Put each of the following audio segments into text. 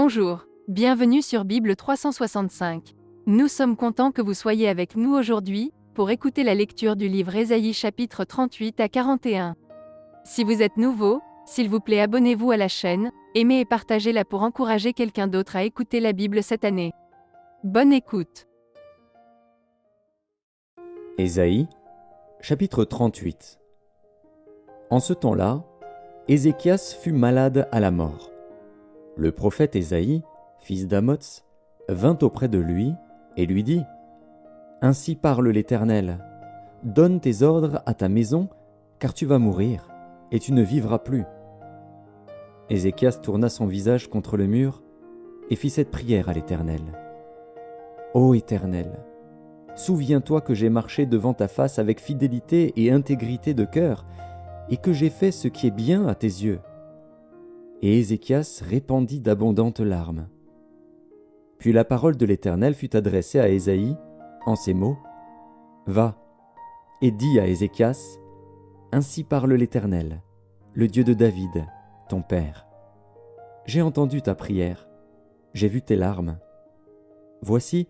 Bonjour, bienvenue sur Bible 365. Nous sommes contents que vous soyez avec nous aujourd'hui, pour écouter la lecture du livre Ésaïe chapitre 38 à 41. Si vous êtes nouveau, s'il vous plaît abonnez-vous à la chaîne, aimez et partagez-la pour encourager quelqu'un d'autre à écouter la Bible cette année. Bonne écoute. Ésaïe, chapitre 38. En ce temps-là, Ézéchias fut malade à la mort. Le prophète Ésaïe, fils d'Amoz, vint auprès de lui et lui dit : « Ainsi parle l'Éternel, donne tes ordres à ta maison, car tu vas mourir, et tu ne vivras plus. » Ézéchias tourna son visage contre le mur et fit cette prière à l'Éternel. « Ô Éternel, souviens-toi que j'ai marché devant ta face avec fidélité et intégrité de cœur, et que j'ai fait ce qui est bien à tes yeux. » Et Ézéchias répandit d'abondantes larmes. Puis la parole de l'Éternel fut adressée à Ésaïe en ces mots : « Va, et dis à Ézéchias : Ainsi parle l'Éternel, le Dieu de David, ton père. J'ai entendu ta prière, j'ai vu tes larmes. Voici,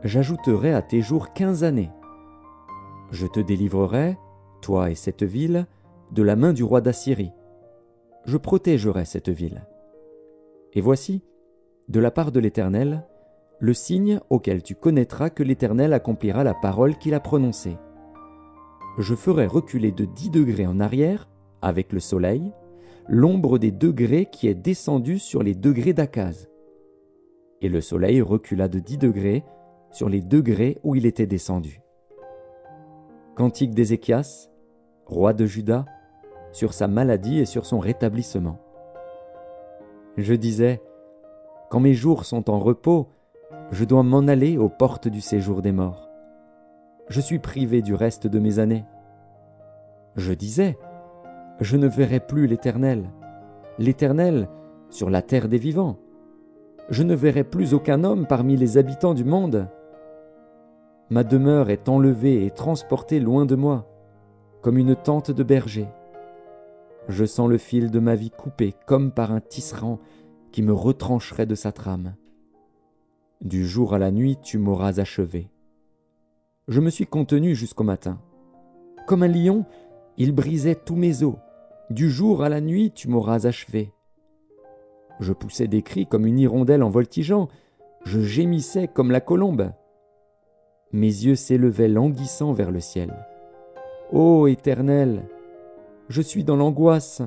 j'ajouterai à tes jours 15 années. Je te délivrerai, toi et cette ville, de la main du roi d'Assyrie. Je protégerai cette ville. Et voici, de la part de l'Éternel, le signe auquel tu connaîtras que l'Éternel accomplira la parole qu'il a prononcée. Je ferai reculer de 10 degrés en arrière, avec le soleil, l'ombre des degrés qui est descendue sur les degrés d'Akaz. Et le soleil recula de 10 degrés sur les degrés où il était descendu. Cantique d'Ézéchias, roi de Juda, sur sa maladie et sur son rétablissement. Je disais : quand mes jours sont en repos, je dois m'en aller aux portes du séjour des morts. Je suis privé du reste de mes années. Je disais : je ne verrai plus l'Éternel sur la terre des vivants. Je ne verrai plus aucun homme parmi les habitants du monde. Ma demeure est enlevée et transportée loin de moi, comme une tente de berger. Je sens le fil de ma vie coupé comme par un tisserand qui me retrancherait de sa trame. Du jour à la nuit, tu m'auras achevé. Je me suis contenu jusqu'au matin. Comme un lion, il brisait tous mes os. Du jour à la nuit, tu m'auras achevé. Je poussais des cris comme une hirondelle en voltigeant. Je gémissais comme la colombe. Mes yeux s'élevaient languissants vers le ciel. Ô Éternel, je suis dans l'angoisse.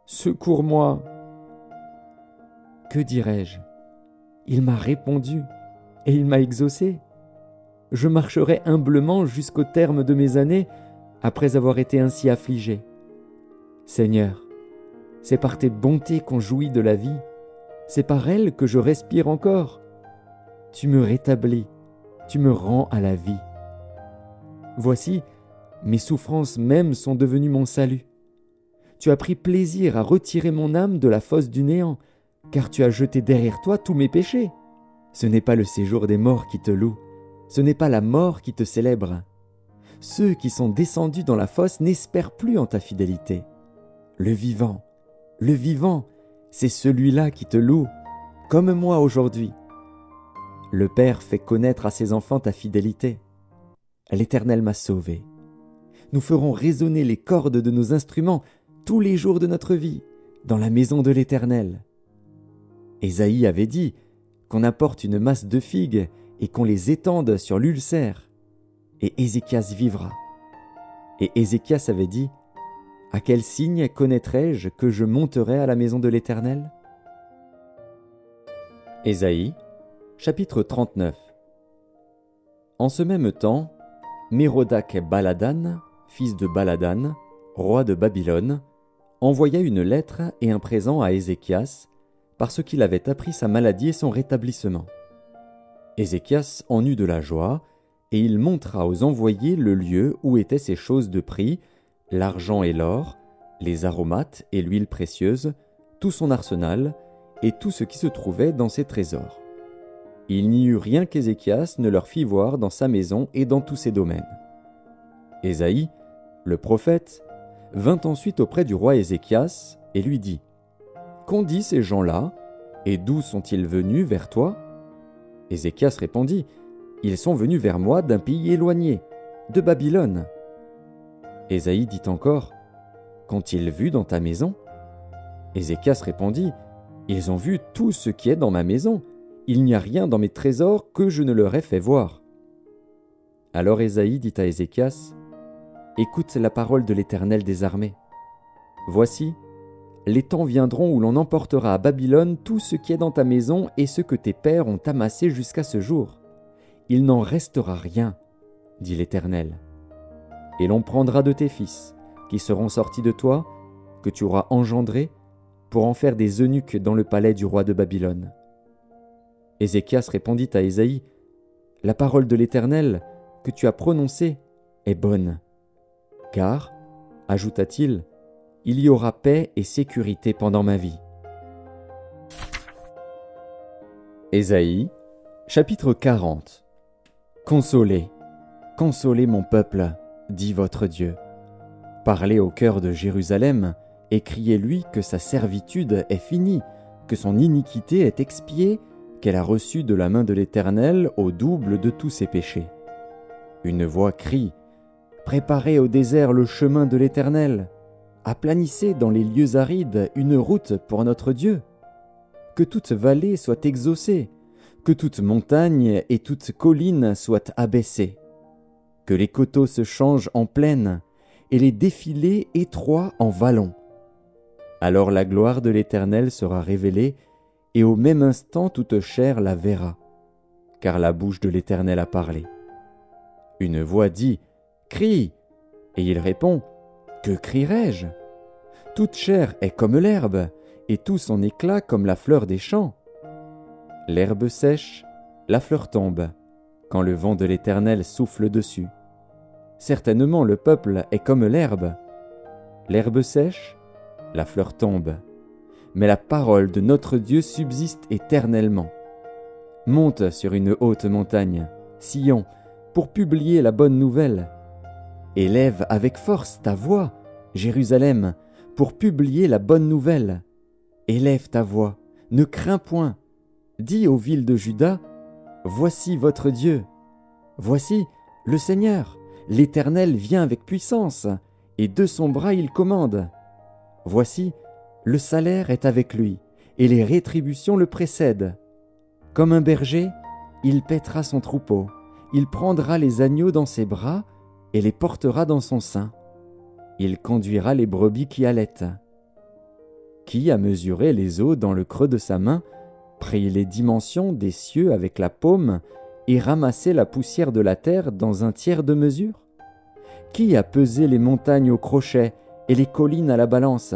Secours-moi. Que dirais-je ? Il m'a répondu et il m'a exaucé. Je marcherai humblement jusqu'au terme de mes années après avoir été ainsi affligé. Seigneur, c'est par tes bontés qu'on jouit de la vie. C'est par elles que je respire encore. Tu me rétablis, tu me rends à la vie. Voici, mes souffrances mêmes sont devenues mon salut. Tu as pris plaisir à retirer mon âme de la fosse du néant, car tu as jeté derrière toi tous mes péchés. Ce n'est pas le séjour des morts qui te loue, ce n'est pas la mort qui te célèbre. Ceux qui sont descendus dans la fosse n'espèrent plus en ta fidélité. Le vivant, c'est celui-là qui te loue, comme moi aujourd'hui. Le Père fait connaître à ses enfants ta fidélité. L'Éternel m'a sauvé. Nous ferons résonner les cordes de nos instruments tous les jours de notre vie, dans la maison de l'Éternel. Ésaïe avait dit qu'on apporte une masse de figues et qu'on les étende sur l'ulcère, et Ézéchias vivra. Et Ézéchias avait dit : à quel signe connaîtrai-je que je monterai à la maison de l'Éternel ? Ésaïe, chapitre 39. En ce même temps, Mérodach-Baladan, fils de Baladan, roi de Babylone, envoya une lettre et un présent à Ézéchias, parce qu'il avait appris sa maladie et son rétablissement. Ézéchias en eut de la joie, et il montra aux envoyés le lieu où étaient ces choses de prix, l'argent et l'or, les aromates et l'huile précieuse, tout son arsenal, et tout ce qui se trouvait dans ses trésors. Il n'y eut rien qu'Ézéchias ne leur fit voir dans sa maison et dans tous ses domaines. Ésaïe, le prophète, vint ensuite auprès du roi Ézéchias et lui dit : Qu'ont dit ces gens-là ? Et d'où sont-ils venus vers toi » Ézéchias répondit, « Ils sont venus vers moi d'un pays éloigné, de Babylone. » Ésaïe dit encore, « Qu'ont-ils vu dans ta maison » Ézéchias répondit, « Ils ont vu tout ce qui est dans ma maison. Il n'y a rien dans mes trésors que je ne leur ai fait voir. » Alors Ésaïe dit à Ézéchias, « Écoute la parole de l'Éternel des armées. Voici, les temps viendront où l'on emportera à Babylone tout ce qui est dans ta maison et ce que tes pères ont amassé jusqu'à ce jour. Il n'en restera rien, dit l'Éternel. Et l'on prendra de tes fils, qui seront sortis de toi, que tu auras engendrés, pour en faire des eunuques dans le palais du roi de Babylone. » Ézéchias répondit à Ésaïe, « La parole de l'Éternel que tu as prononcée est bonne. Car, ajouta-t-il, il y aura paix et sécurité pendant ma vie. » Ésaïe, chapitre 40. Consolez, consolez mon peuple, dit votre Dieu. Parlez au cœur de Jérusalem, et criez-lui que sa servitude est finie, que son iniquité est expiée, qu'elle a reçu de la main de l'Éternel au double de tous ses péchés. Une voix crie, « Préparez au désert le chemin de l'Éternel, aplanissez dans les lieux arides une route pour notre Dieu. Que toute vallée soit exaucée, que toute montagne et toute colline soient abaissées, que les coteaux se changent en plaines et les défilés étroits en vallons. Alors la gloire de l'Éternel sera révélée, et au même instant toute chair la verra, car la bouche de l'Éternel a parlé. » Une voix dit, « Crie !» Et il répond, « Que crierai-je ? Toute chair est comme l'herbe, et tout son éclat comme la fleur des champs. L'herbe sèche, la fleur tombe, quand le vent de l'Éternel souffle dessus. Certainement le peuple est comme l'herbe. L'herbe sèche, la fleur tombe, mais la parole de notre Dieu subsiste éternellement. Monte sur une haute montagne, Sion, pour publier la bonne nouvelle. Élève avec force ta voix, Jérusalem, pour publier la bonne nouvelle. Élève ta voix, ne crains point. Dis aux villes de Juda, voici votre Dieu. Voici le Seigneur, l'Éternel vient avec puissance, et de son bras il commande. Voici, le salaire est avec lui, et les rétributions le précèdent. Comme un berger, il paîtra son troupeau, il prendra les agneaux dans ses bras, et les portera dans son sein. Il conduira les brebis qui allaitent. Qui a mesuré les eaux dans le creux de sa main, pris les dimensions des cieux avec la paume, et ramassé la poussière de la terre dans un tiers de mesure? Qui a pesé les montagnes au crochet et les collines à la balance?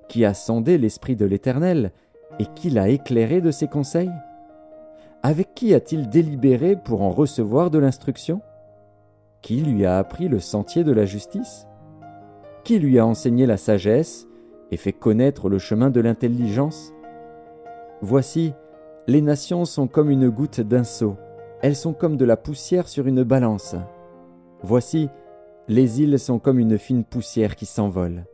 Qui a sondé l'esprit de l'Éternel, et qui l'a éclairé de ses conseils? Avec qui a-t-il délibéré pour en recevoir de l'instruction? Qui lui a appris le sentier de la justice? Qui lui a enseigné la sagesse et fait connaître le chemin de l'intelligence? Voici, les nations sont comme une goutte d'un seau, elles sont comme de la poussière sur une balance. Voici, les îles sont comme une fine poussière qui s'envole.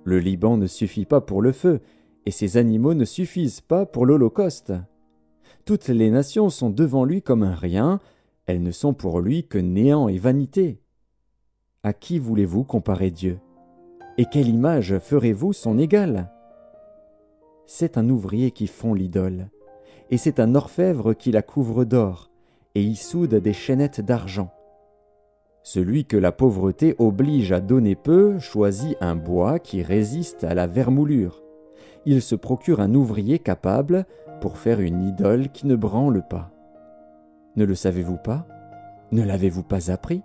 Le Liban ne suffit pas pour le feu, et ses animaux ne suffisent pas pour l'holocauste. Toutes les nations sont devant lui comme un rien, elles ne sont pour lui que néant et vanité. À qui voulez-vous comparer Dieu? Et quelle image ferez-vous son égal? C'est un ouvrier qui fond l'idole, et c'est un orfèvre qui la couvre d'or, et y soude des chaînettes d'argent. Celui que la pauvreté oblige à donner peu choisit un bois qui résiste à la vermoulure. Il se procure un ouvrier capable pour faire une idole qui ne branle pas. Ne le savez-vous pas? Ne l'avez-vous pas appris?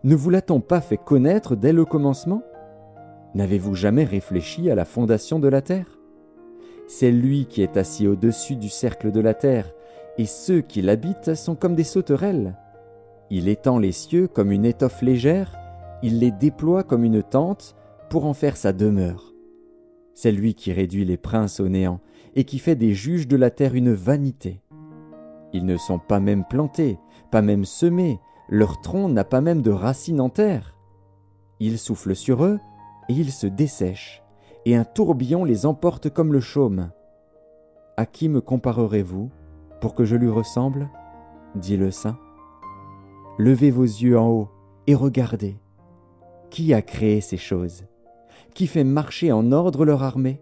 Ne vous l'a-t-on pas fait connaître dès le commencement? N'avez-vous jamais réfléchi à la fondation de la terre? C'est lui qui est assis au-dessus du cercle de la terre, et ceux qui l'habitent sont comme des sauterelles. Il étend les cieux comme une étoffe légère, il les déploie comme une tente pour en faire sa demeure. C'est lui qui réduit les princes au néant et qui fait des juges de la terre une vanité. Ils ne sont pas même plantés, pas même semés, leur tronc n'a pas même de racines en terre. Il souffle sur eux et ils se dessèchent, et un tourbillon les emporte comme le chaume. À qui me comparerez-vous pour que je lui ressemble ? Dit le Saint. Levez vos yeux en haut et regardez. Qui a créé ces choses ? Qui fait marcher en ordre leur armée ?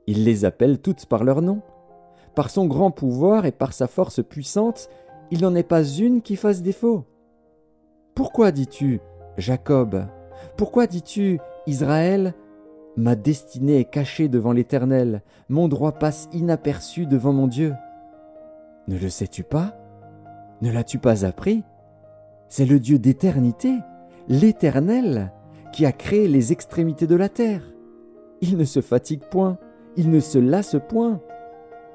Il les appelle toutes par leur nom. Par son grand pouvoir et par sa force puissante, il n'en est pas une qui fasse défaut. Pourquoi dis-tu, Jacob ? Pourquoi dis-tu, Israël ? Ma destinée est cachée devant l'Éternel, mon droit passe inaperçu devant mon Dieu. Ne le sais-tu pas ? Ne l'as-tu pas appris ? C'est le Dieu d'éternité, l'Éternel, qui a créé les extrémités de la terre. Il ne se fatigue point, il ne se lasse point.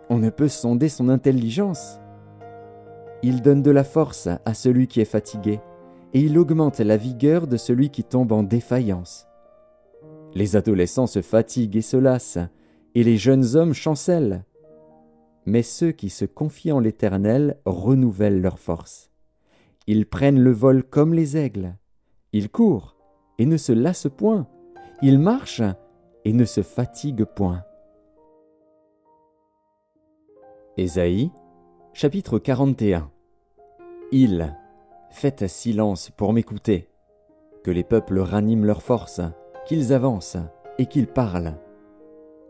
On ne peut sonder son intelligence. Il donne de la force à celui qui est fatigué, et il augmente la vigueur de celui qui tombe en défaillance. Les adolescents se fatiguent et se lassent, et les jeunes hommes chancellent. Mais ceux qui se confient en l'Éternel renouvellent leur force. Ils prennent le vol comme les aigles. Ils courent et ne se lassent point. Ils marchent et ne se fatiguent point. Ésaïe, chapitre 41. Faites silence pour m'écouter. Que les peuples raniment leur force, qu'ils avancent et qu'ils parlent.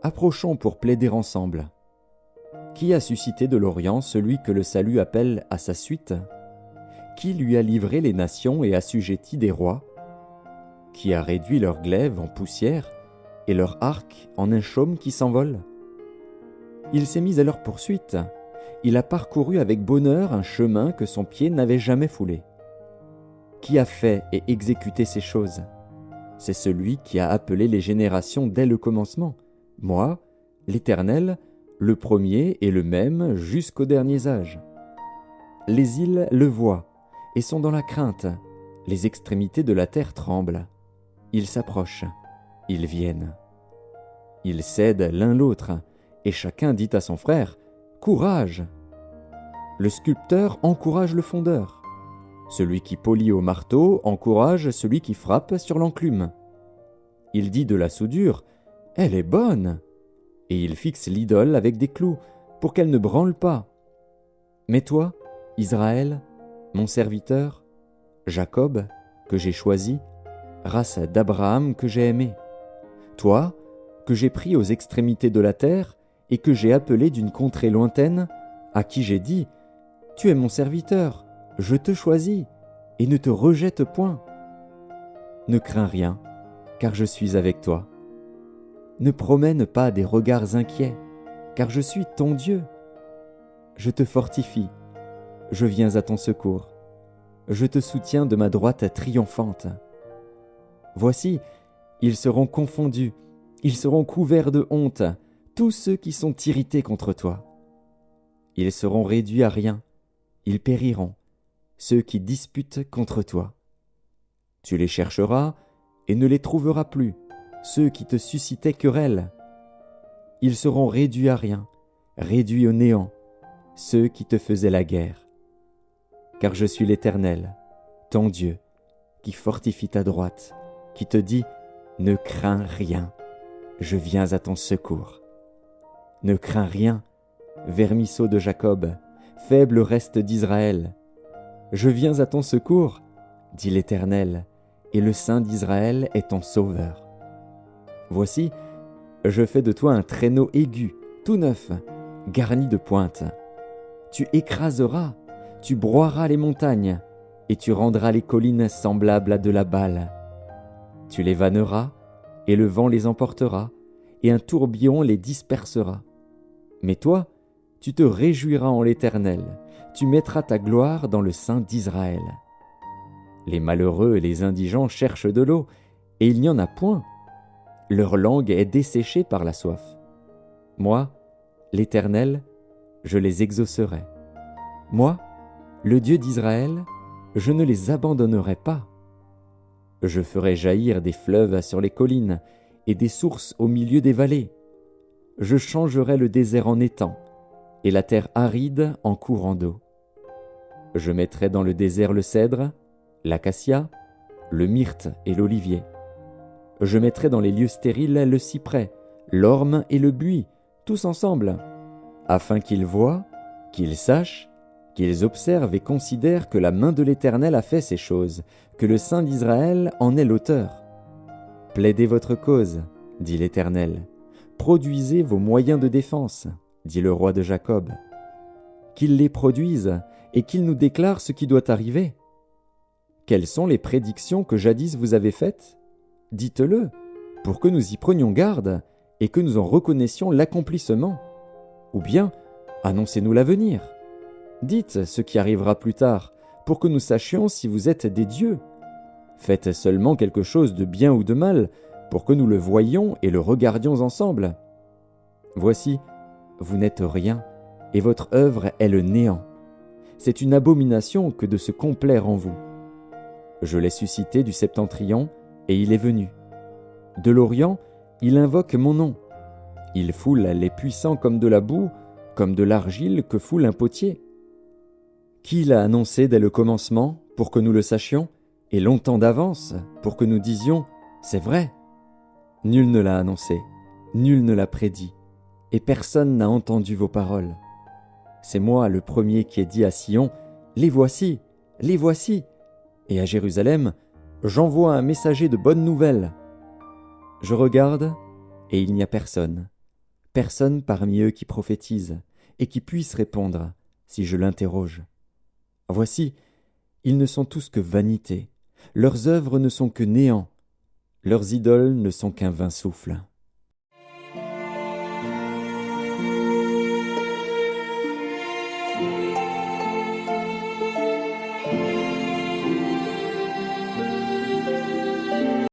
Approchons pour plaider ensemble. Qui a suscité de l'Orient celui que le salut appelle à sa suite ? Qui lui a livré les nations et assujetti des rois ? Qui a réduit leur glaive en poussière et leur arc en un chaume qui s'envole ? Il s'est mis à leur poursuite. Il a parcouru avec bonheur un chemin que son pied n'avait jamais foulé. Qui a fait et exécuté ces choses ? C'est celui qui a appelé les générations dès le commencement. Moi, l'Éternel, le premier et le même jusqu'aux derniers âges. Les îles le voient et sont dans la crainte. Les extrémités de la terre tremblent. Ils s'approchent, ils viennent. Ils cèdent l'un l'autre, et chacun dit à son frère « Courage !» Le sculpteur encourage le fondeur. Celui qui polit au marteau encourage celui qui frappe sur l'enclume. Il dit de la soudure « Elle est bonne !» et il fixe l'idole avec des clous pour qu'elle ne branle pas. Mais toi, Israël, mon serviteur, Jacob, que j'ai choisi, race d'Abraham que j'ai aimé, toi, que j'ai pris aux extrémités de la terre et que j'ai appelé d'une contrée lointaine, à qui j'ai dit « Tu es mon serviteur, je te choisis, et ne te rejette point. Ne crains rien, car je suis avec toi. Ne promène pas des regards inquiets, car je suis ton Dieu. Je te fortifie, je viens à ton secours. Je te soutiens de ma droite triomphante. Voici, ils seront confondus, ils seront couverts de honte, tous ceux qui sont irrités contre toi. Ils seront réduits à rien, ils périront, ceux qui disputent contre toi. Tu les chercheras et ne les trouveras plus, ceux qui te suscitaient querelle. Ils seront réduits à rien, réduits au néant, ceux qui te faisaient la guerre. Car je suis l'Éternel, ton Dieu, qui fortifie ta droite, qui te dit « Ne crains rien, je viens à ton secours. » Ne crains rien, vermisseau de Jacob, faible reste d'Israël. Je viens à ton secours, dit l'Éternel, et le Saint d'Israël est ton sauveur. Voici, je fais de toi un traîneau aigu, tout neuf, garni de pointes. Tu écraseras, tu broieras les montagnes, et tu rendras les collines semblables à de la balle. Tu les vanneras, et le vent les emportera, et un tourbillon les dispersera. Mais toi, tu te réjouiras en l'Éternel, tu mettras ta gloire dans le Saint d'Israël. Les malheureux et les indigents cherchent de l'eau, et il n'y en a point. Leur langue est desséchée par la soif. Moi, l'Éternel, je les exaucerai. Moi, le Dieu d'Israël, je ne les abandonnerai pas. Je ferai jaillir des fleuves sur les collines et des sources au milieu des vallées. Je changerai le désert en étang et la terre aride en courant d'eau. Je mettrai dans le désert le cèdre, l'acacia, le myrte et l'olivier. Je mettrai dans les lieux stériles le cyprès, l'orme et le buis, tous ensemble. afin qu'ils voient, qu'ils sachent, qu'ils observent et considèrent que la main de l'Éternel a fait ces choses, que le Saint d'Israël en est l'auteur. Plaidez votre cause, dit l'Éternel. Produisez vos moyens de défense, dit le roi de Jacob. Qu'il les produise et qu'il nous déclare ce qui doit arriver. Quelles sont les prédictions que jadis vous avez faites? Dites-le, pour que nous y prenions garde et que nous en reconnaissions l'accomplissement. Ou bien, annoncez-nous l'avenir. Dites ce qui arrivera plus tard, pour que nous sachions si vous êtes des dieux. Faites seulement quelque chose de bien ou de mal, pour que nous le voyions et le regardions ensemble. Voici, vous n'êtes rien, et votre œuvre est le néant. C'est une abomination que de se complaire en vous. Je l'ai suscité du septentrion, et il est venu. De l'Orient, il invoque mon nom. Il foule les puissants comme de la boue, comme de l'argile que foule un potier. Qui l'a annoncé dès le commencement, pour que nous le sachions, et longtemps d'avance, pour que nous disions « c'est vrai ». Nul ne l'a annoncé, nul ne l'a prédit, et personne n'a entendu vos paroles. C'est moi le premier qui ai dit à Sion « les voici, et à Jérusalem, j'envoie un messager de bonnes nouvelles. Je regarde, et il n'y a personne parmi eux qui prophétise, et qui puisse répondre, si je l'interroge. Voici, ils ne sont tous que vanité, leurs œuvres ne sont que néant, leurs idoles ne sont qu'un vain souffle.